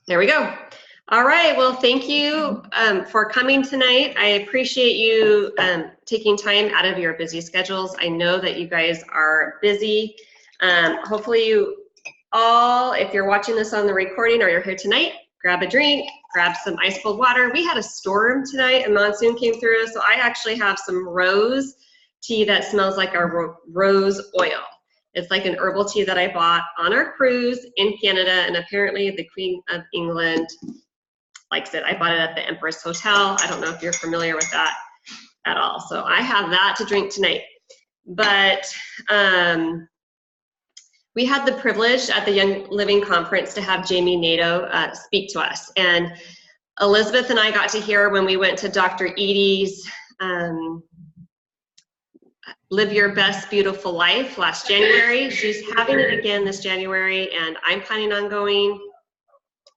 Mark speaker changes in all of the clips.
Speaker 1: There we go. All right, well, thank you for coming tonight. I appreciate you taking time out of your busy schedules. I know that you guys are busy. Hopefully you all, if you're watching this on the recording or you're here tonight, grab a drink, grab some ice cold water. We had a storm tonight, a monsoon came through, so I actually have some rose tea that smells like our rose oil. It's like an herbal tea that I bought on our cruise in Canada, and apparently the Queen of England likes it. I bought it at the Empress Hotel. I don't know if you're familiar with that at all. So I have that to drink tonight. But we had the privilege at the Young Living Conference to have Jami Nato speak to us. And Elizabeth and I got to hear when we went to Dr. Edie's Live Your Best Beautiful Life last January. She's having it again this January, and I'm planning on going.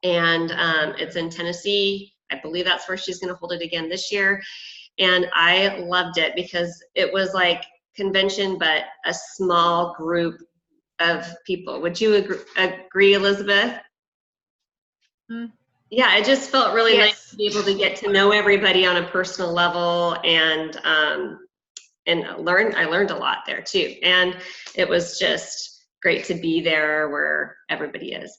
Speaker 1: And it's in Tennessee. I believe that's where she's going to hold it again this year. And I loved it because it was like convention, but a small group of people. Would you agree, Elizabeth?
Speaker 2: Mm.
Speaker 1: Yeah, it just felt really
Speaker 2: Yes.
Speaker 1: nice to be able to get to know everybody on a personal level, and I learned a lot there too. And it was just great to be there where everybody is.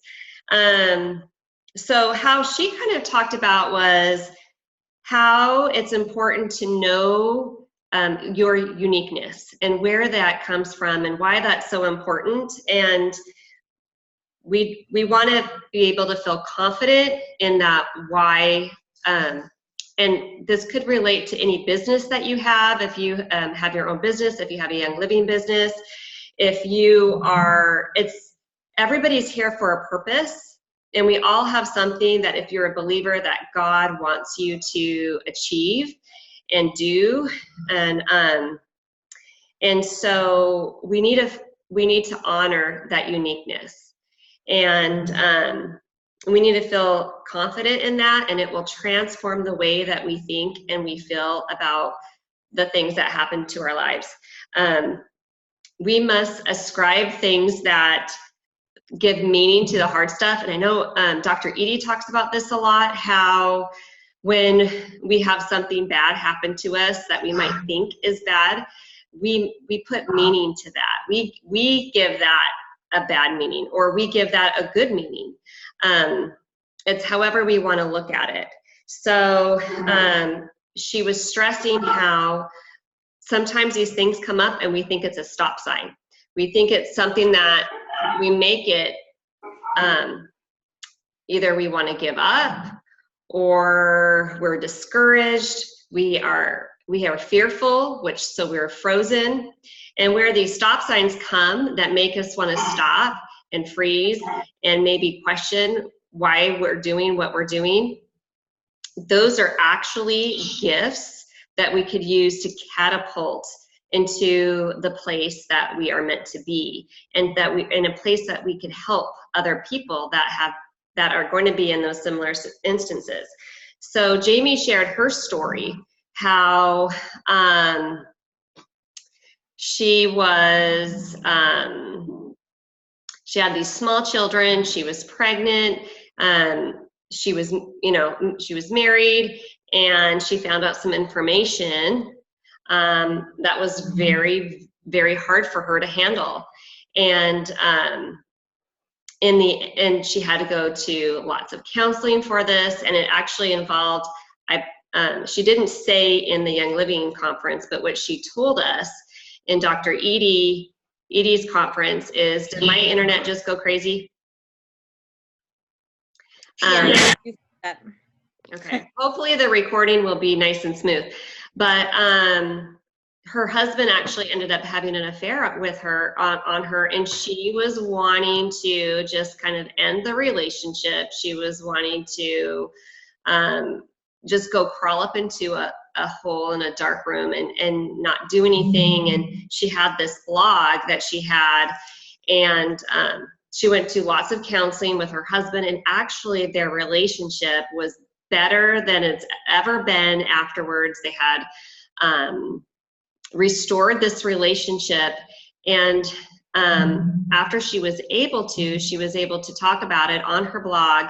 Speaker 1: So how she kind of talked about was how it's important to know your uniqueness and where that comes from and why that's so important. And we want to be able to feel confident in that why. And this could relate to any business that you have. If you have your own business, if you have a Young Living business, if you are, everybody's here for a purpose. And we all have something that, if you're a believer, that God wants you to achieve and do. And so we need to honor that uniqueness. And we need to feel confident in that, and it will transform the way that we think and we feel about the things that happen to our lives. We must ascribe things that give meaning to the hard stuff. And I know Dr. Edie talks about this a lot, how when we have something bad happen to us that we might think is bad, we put meaning to that. We give that a bad meaning, or we give that a good meaning. It's however we want to look at it. So she was stressing how sometimes these things come up and we think it's a stop sign. We think it's something that we make it, either we want to give up, or we're discouraged, we are fearful, so we're frozen. And where these stop signs come that make us want to stop and freeze and maybe question why we're doing what we're doing, those are actually gifts that we could use to catapult into the place that we are meant to be, and that we in a place that we could help other people that are going to be in those similar instances. So Jami shared her story, how she was she had these small children, she was pregnant, she was married, and she found out some information that was very, very hard for her to handle. And in the end, she had to go to lots of counseling for this, and it actually involved, she didn't say in the Young Living conference, but what she told us in Dr. Edie's conference is, did my internet just go crazy? Okay, hopefully the recording will be nice and smooth. But her husband actually ended up having an affair with her, on her, and she was wanting to just kind of end the relationship. She was wanting to just go crawl up into a hole in a dark room and not do anything. And she had this blog that she had, and she went to lots of counseling with her husband, and actually their relationship was better than it's ever been afterwards. They had restored this relationship, and after she was able to talk about it on her blog,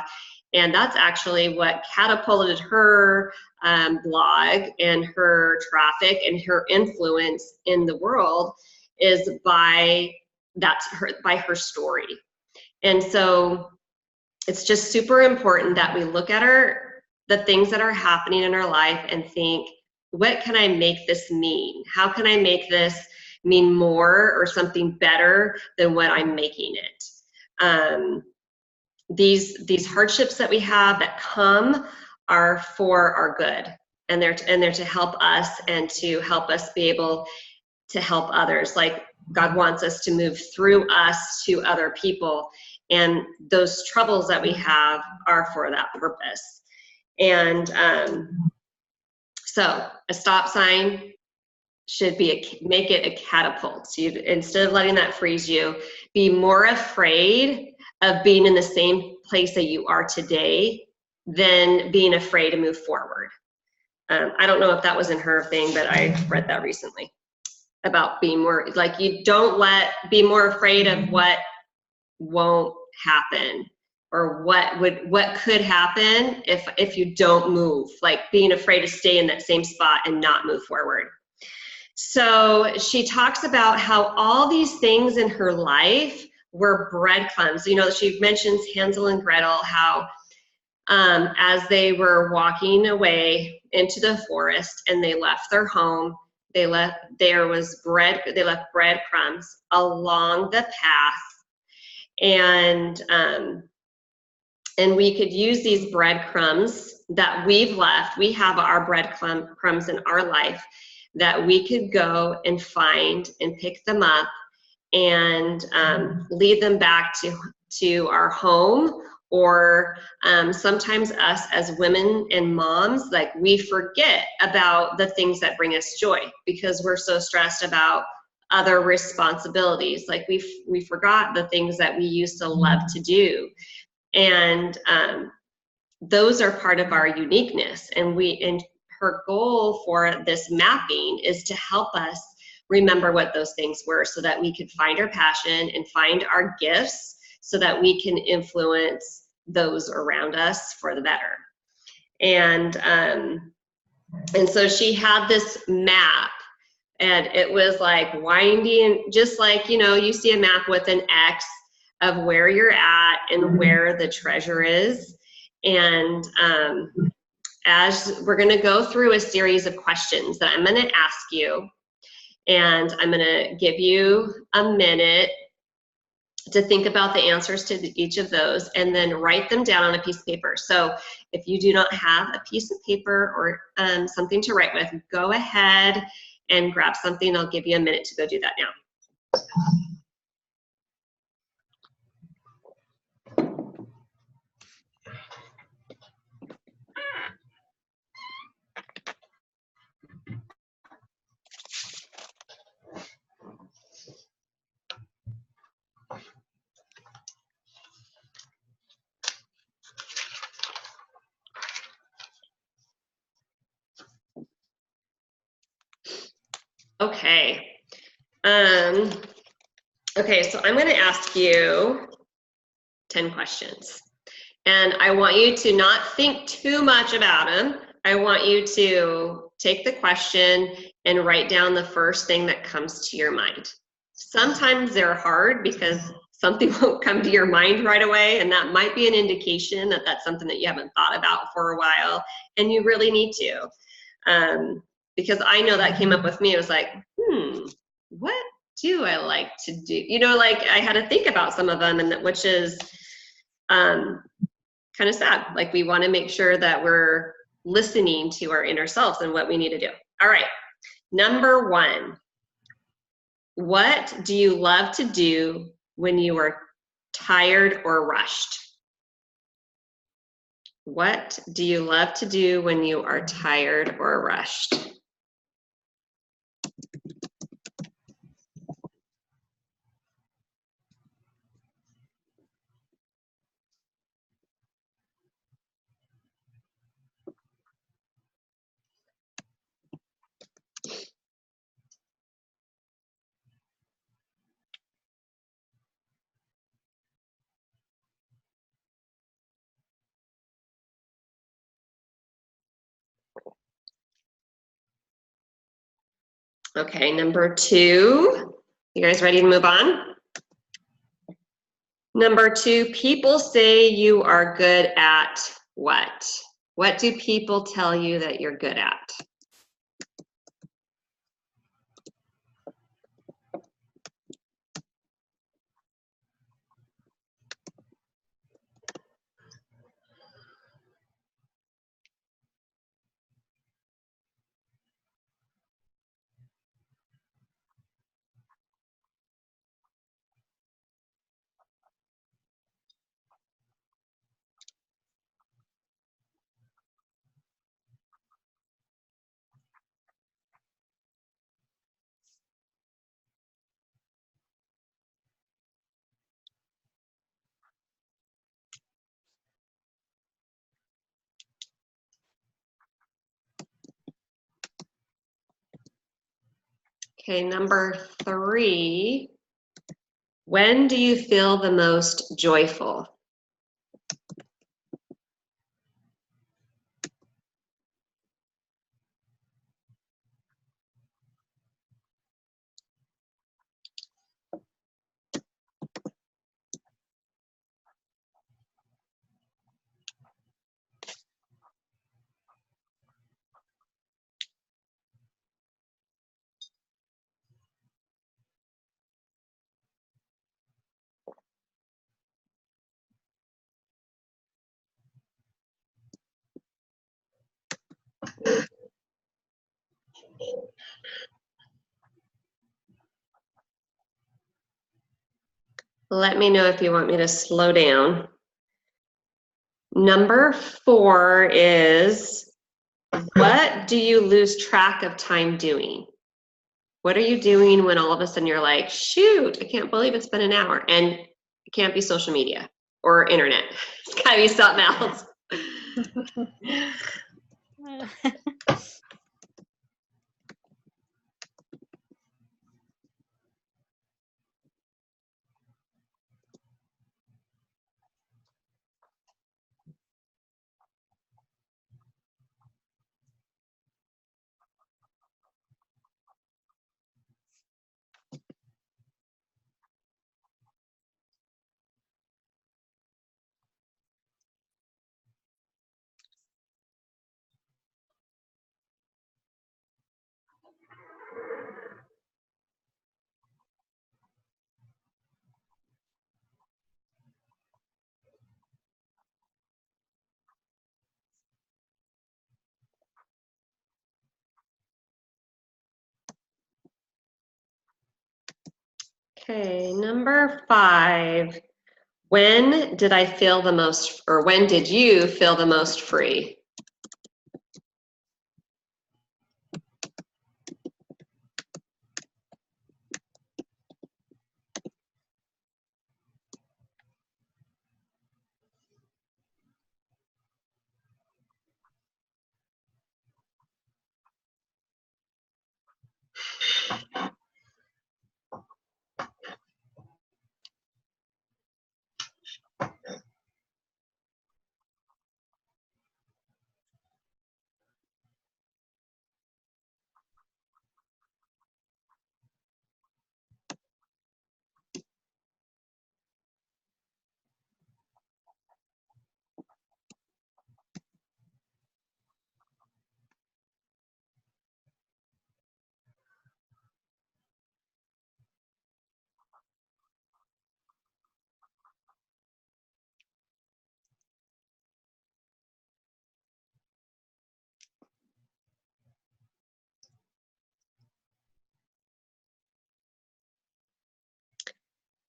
Speaker 1: And that's actually what catapulted her blog and her traffic and her influence in the world, is by her story. And so it's just super important that we look at the things that are happening in our life and think, what can I make this mean? How can I make this mean more or something better than what I'm making it? These hardships that we have that come are for our good, and they're to help us and to help us be able to help others. Like, God wants us to move through us to other people, and those troubles that we have are for that purpose. And so a stop sign should be make it a catapult. So instead of letting that freeze you, be more afraid of being in the same place that you are today than being afraid to move forward. I don't know if that was in her thing, but I read that recently about being more, like, you don't be more afraid of what won't happen, or what could happen if you don't move, like being afraid to stay in that same spot and not move forward. So she talks about how all these things in her life were breadcrumbs. You know, she mentions Hansel and Gretel, how as they were walking away into the forest and they left their home, they left breadcrumbs along the path. And we could use these breadcrumbs that we've left. We have our breadcrumbs in our life that we could go and find and pick them up and lead them back to our home. Or sometimes us as women and moms, like, we forget about the things that bring us joy because we're so stressed about other responsibilities. Like, we forgot the things that we used to love to do. And those are part of our uniqueness. And her goal for this mapping is to help us remember what those things were, so that we could find our passion and find our gifts, so that we can influence those around us for the better. And so she had this map, and it was like winding, just like, you know, you see a map with an X of where you're at and where the treasure is. And as we're going to go through a series of questions that I'm going to ask you, and I'm going to give you a minute to think about the answers to each of those, and then write them down on a piece of paper. So if you do not have a piece of paper or something to write with, go ahead and grab something. I'll give you a minute to go do that now. Okay. Okay, so I'm going to ask you 10 questions. And I want you to not think too much about them. I want you to take the question and write down the first thing that comes to your mind. Sometimes they're hard because something won't come to your mind right away, and that might be an indication that that's something that you haven't thought about for a while, and you really need to. Because I know that came up with me. It was like, what do I like to do? You know, like, I had to think about some of them, and which is kind of sad. Like, we want to make sure that we're listening to our inner selves and what we need to do. All right, number 1. What do you love to do when you are tired or rushed? What do you love to do when you are tired or rushed? Okay, number 2. You guys ready to move on? Number 2, people say you are good at what? What do people tell you that you're good at? Okay, number 3, when do you feel the most joyful? Let me know if you want me to slow down. Number 4 is, what do you lose track of time doing? What are you doing when all of a sudden you're like, shoot, I can't believe it's been an hour? And it can't be social media or internet. It's gotta be something else. Okay, number 5. When did I feel the most, or when did you feel the most free?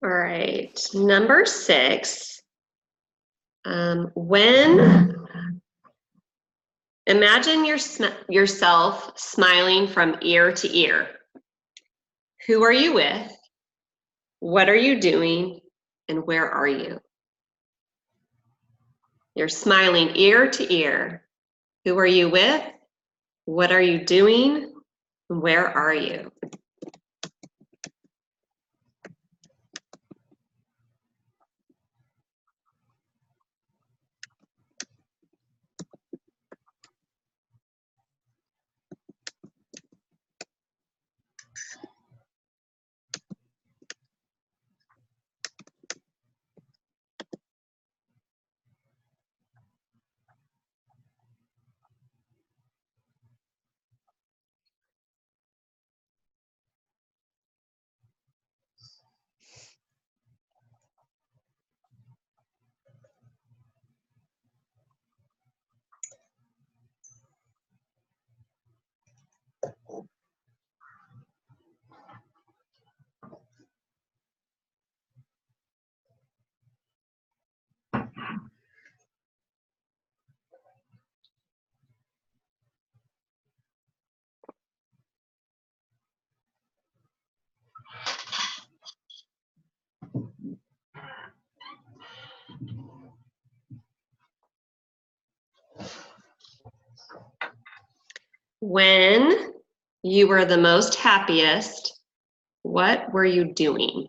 Speaker 1: All right, number 6. Imagine yourself smiling from ear to ear. Who are you with? What are you doing? And where are you? You're smiling ear to ear. Who are you with? What are you doing? And where are you? When you were the most happiest, what were you doing?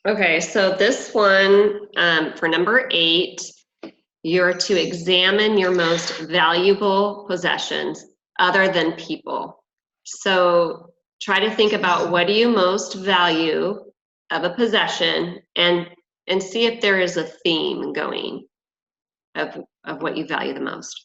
Speaker 1: Okay, so this one, for number 8, you're to examine your most valuable possessions other than people. So try to think about what do you most value of a possession, and see if there is a theme going of what you value the most.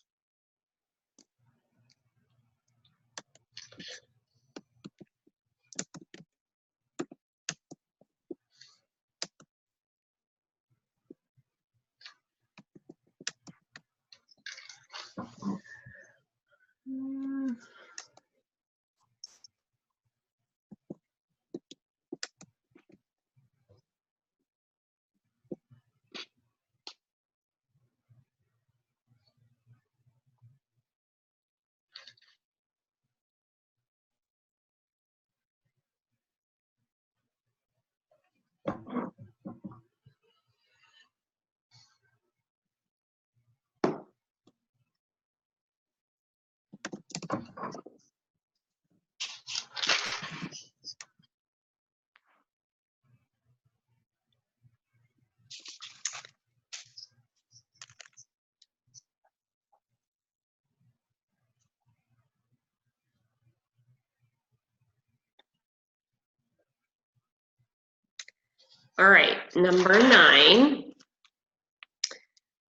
Speaker 1: All right, number 9.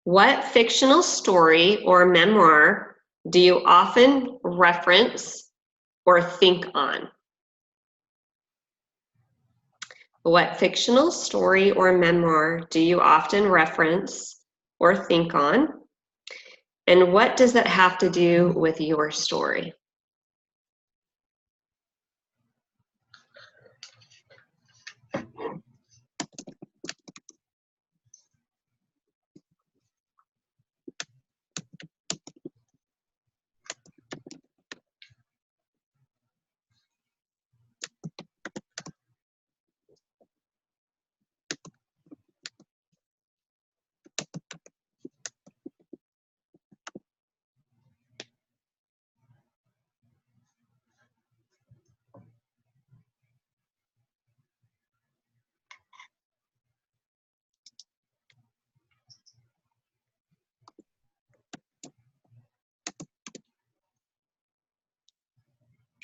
Speaker 1: What fictional story or memoir do you often reference or think on? What fictional story or memoir do you often reference or think on? And what does that have to do with your story?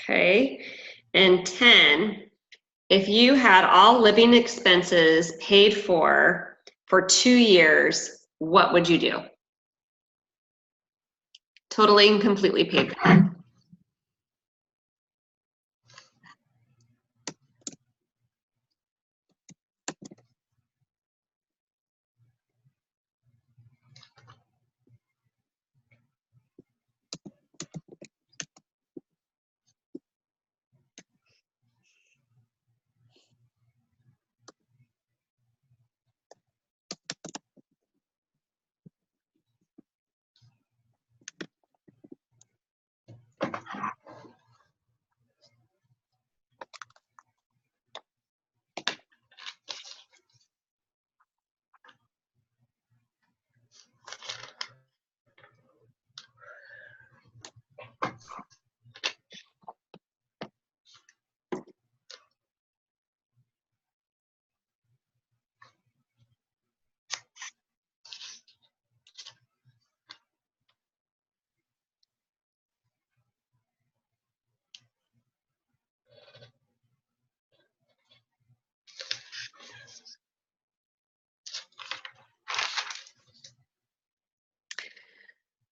Speaker 1: Okay, and 10, if you had all living expenses paid for 2 years, what would you do? Totally and completely paid for.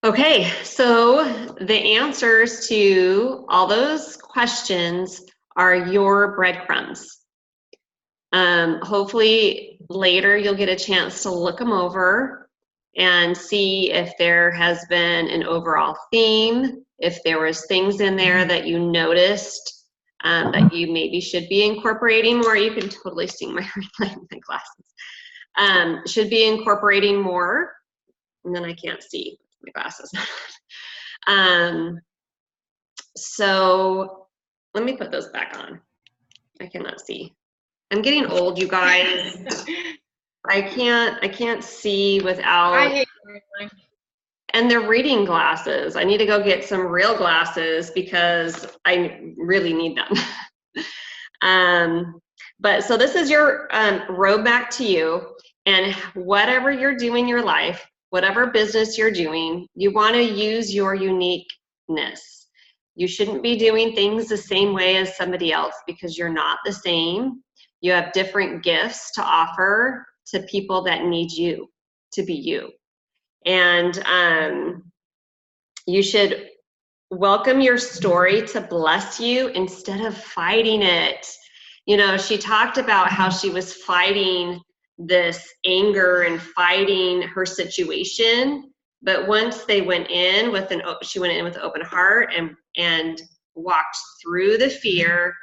Speaker 1: Okay, so the answers to all those questions are your breadcrumbs. Hopefully later you'll get a chance to look them over and see if there has been an overall theme, if there was things in there that you noticed that you maybe should be incorporating more. You can totally see my glasses. Should be incorporating more, and then I can't see my glasses. So let me put those back on. I cannot see. I'm getting old, you guys. I can't see without.
Speaker 2: I hate mine.
Speaker 1: And they're reading glasses. I need to go get some real glasses because I really need them. But so this is your road back to you, and whatever you're doing in your life, whatever business you're doing, you want to use your uniqueness. You shouldn't be doing things the same way as somebody else because you're not the same. You have different gifts to offer to people that need you to be you. And you should welcome your story to bless you instead of fighting it. You know, she talked about how she was fighting this anger and fighting her situation, but once they went in with she went in with an open heart and walked through the fear,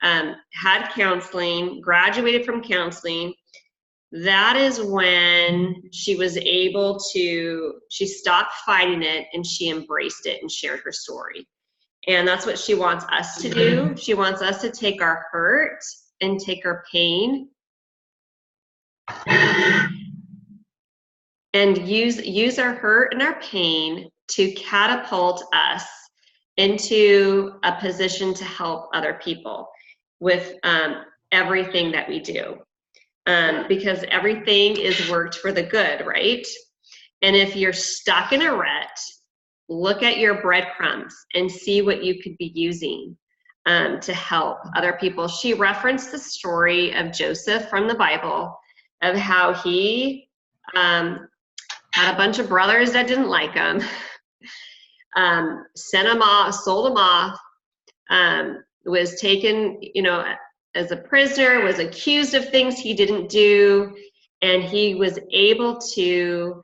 Speaker 1: had counseling, graduated from counseling. That is when she was able to, she stopped fighting it and she embraced it and shared her story. And that's what she wants us to do. She wants us to take our hurt and take our pain and use our hurt and our pain to catapult us into a position to help other people with everything that we do. Because everything is worked for the good, right? And if you're stuck in a rut, look at your breadcrumbs and see what you could be using to help other people. She referenced the story of Joseph from the Bible, of how he had a bunch of brothers that didn't like him, sent him off, sold him off, was taken, you know, as a prisoner, was accused of things he didn't do, and he was able to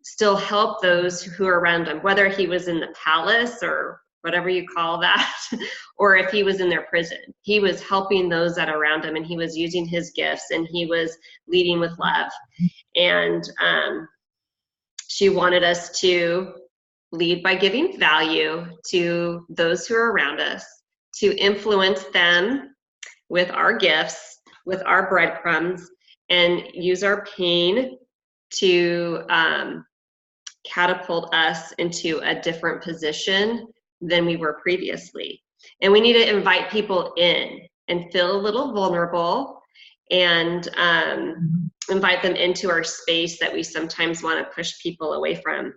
Speaker 1: still help those who are around him, whether he was in the palace or whatever you call that, or if he was in their prison. He was helping those that are around him, and he was using his gifts, and he was leading with love. And she wanted us to lead by giving value to those who are around us, to influence them with our gifts, with our breadcrumbs, and use our pain to catapult us into a different position than we were previously. And we need to invite people in and feel a little vulnerable and invite them into our space that we sometimes want to push people away from.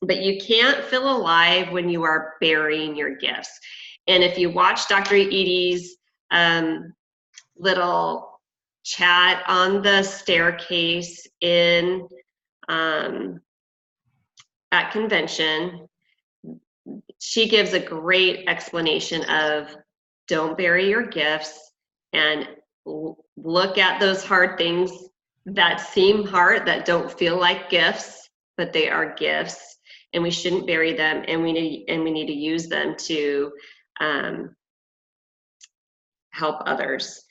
Speaker 1: But you can't feel alive when you are burying your gifts. And if you watch Dr. Edie's little chat on the staircase in at convention, she gives a great explanation of don't bury your gifts and look at those hard things that seem hard, that don't feel like gifts, but they are gifts, and we shouldn't bury them, and we need to use them to help others.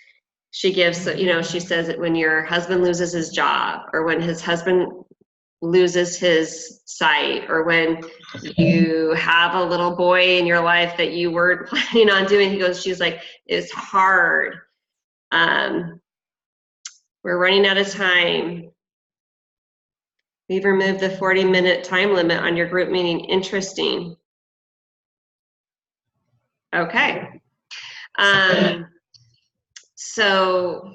Speaker 1: She gives, you know, she says that when your husband loses his job, or when his husband loses his sight, or when you have a little boy in your life that you weren't planning on doing, she's like, it's hard. We're running out of time. We've removed the 40-minute time limit on your group meeting. Interesting. Okay. So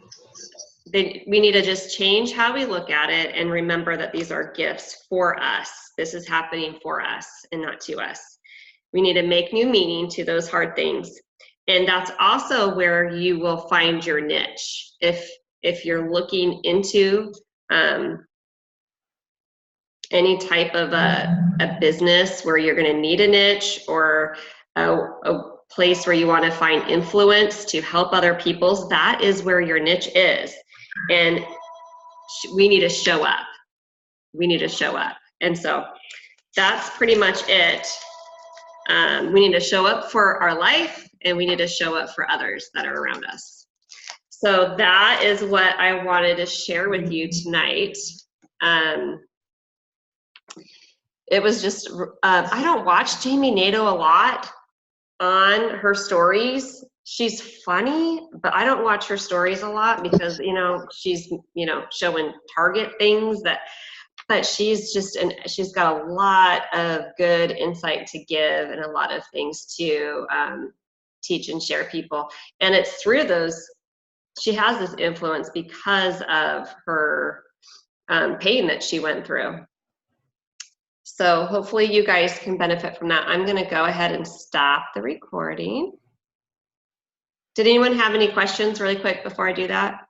Speaker 1: we need to just change how we look at it and remember that these are gifts for us. This is happening for us and not to us. We need to make new meaning to those hard things. And that's also where you will find your niche. If you're looking into any type of a business where you're going to need a niche, or a place where you want to find influence to help other people's, that is where your niche is. And we need to show up. We need to show up. And so that's pretty much it. We need to show up for our life, and we need to show up for others that are around us. So that is what I wanted to share with you tonight. It was just, I don't watch Jami Nato a lot on her stories. She's funny, but I don't watch her stories a lot because, you know, she's, you know, showing Target things that, but she's just, she's got a lot of good insight to give and a lot of things to teach and share people. And it's through those, she has this influence because of her pain that she went through. So hopefully you guys can benefit from that. I'm gonna go ahead and stop the recording. Did anyone have any questions really quick before I do that?